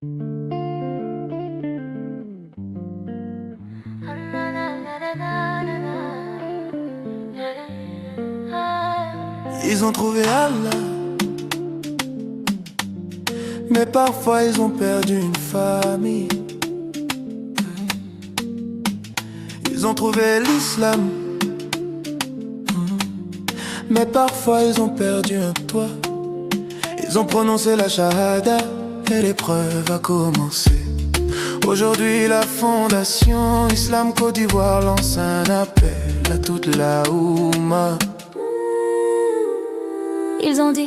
Ils ont trouvé Allah, mais parfois ils ont perdu une famille. Ils ont trouvé l'islam, mais parfois ils ont perdu un toit. Ils ont prononcé la shahada et l'épreuve a commencé. Aujourd'hui la fondation Islam Côte d'Ivoire lance un appel à toute la Oumma. Ils ont dit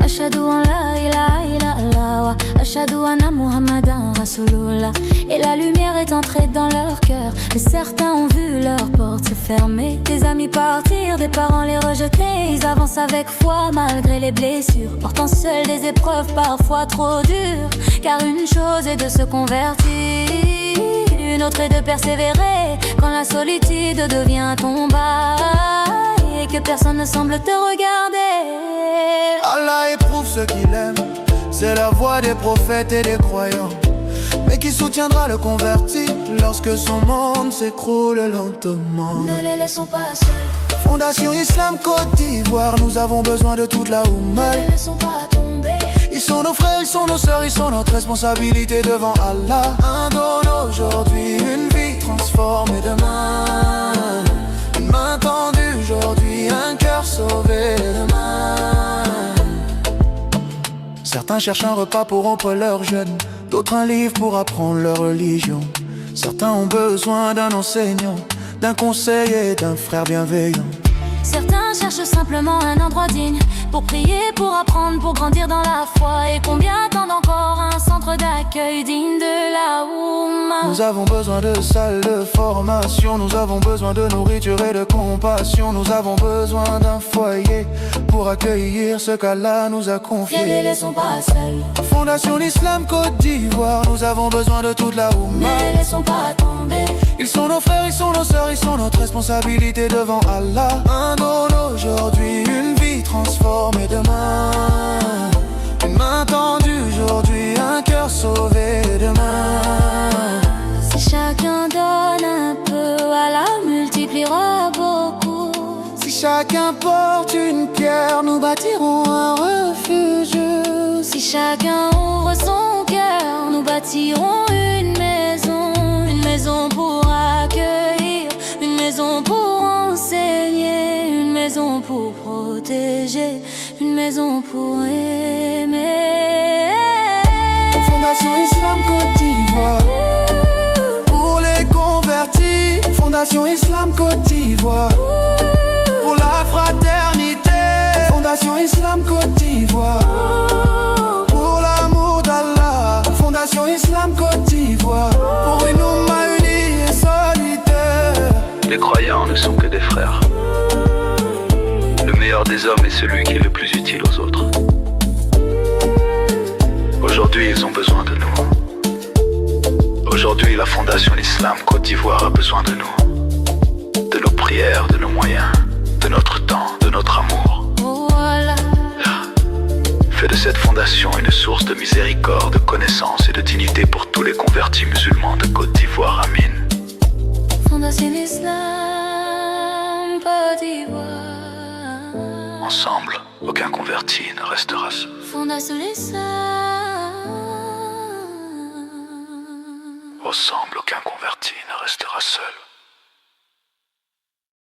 Ashhadu an la ilaha illallah wa ashhadu anna Muhammadan Rasulullah. Et la lumière est entrée dans leur cœur. Mais certains ont vu leurs portes se fermer, des amis partir, des parents les rejeter. Ils avancent avec foi malgré les blessures, portant seuls des épreuves parfois trop dures. Car une chose est de se convertir, une autre est de persévérer. Quand la solitude devient ton bail et que personne ne semble te regarder, Allah éprouve ceux qu'il aime, c'est la voix des prophètes et des croyants. Mais qui soutiendra le converti lorsque son monde s'écroule lentement? ne les laissons pas seuls. Fondation Islam Côte d'Ivoire, nous avons besoin de toute la Oumma. Ne les laissons pas tomber. Ils sont nos frères, ils sont nos sœurs, ils sont notre responsabilité devant Allah. Un don aujourd'hui, une vie transformée demain. Une main tendue aujourd'hui, un cœur sauvé demain. Certains cherchent un repas pour rompre leur jeûne, d'autres un livre pour apprendre leur religion. Certains ont besoin d'un enseignant, d'un conseiller, d'un frère bienveillant. Certains cherchent simplement un endroit digne pour prier, pour apprendre, pour grandir dans la foi. Et combien attendent encore un centre d'accueil digne de la Oumma? Nous avons besoin de salles de formation, nous avons besoin de nourriture et de compassion. Nous avons besoin d'un foyer pour accueillir ce qu'Allah nous a confié. Ne les laissons pas seuls. Fondation l'Islam Côte d'Ivoire, nous avons besoin de toute la Oumma. Ne les laissons pas tomber. Ils sont nos frères, ils sont nos sœurs, ils sont notre responsabilité devant Allah. Un don aujourd'hui, une vie transformée demain. Une main tendue aujourd'hui, un cœur sauvé demain. Si chacun donne un peu, Allah multipliera beaucoup. Si chacun porte une pierre, nous bâtirons un refuge. Si chacun ouvre son cœur, nous bâtirons une maison pour accueillir, une maison pour enseigner, une maison pour protéger, une maison pour aimer. Fondation Islam Côte d'Ivoire, pour les convertis. Fondation Islam Côte d'Ivoire, pour la fraternité. Fondation Islam Côte d'Ivoire, pour l'amour d'Allah. Fondation Islam Côte d'Ivoire, pour une Oumma unie et solidaire. Les croyants ne sont que des frères. Le meilleur des hommes est celui qui est le plus utile aux autres. Aujourd'hui, ils ont besoin de nous. Aujourd'hui, la Fondation l'Islam Côte d'Ivoire a besoin de nous. De nos prières, de nos moyens, de notre temps, de notre amour. Voilà. Fais de cette fondation une source de miséricorde, de connaissance et de dignité pour tous les convertis musulmans de Côte d'Ivoire. Amin. Fondation Islam Côte d'Ivoire. Ensemble, aucun converti ne restera seul. Fondation Islam. Ensemble, aucun converti ne restera seul.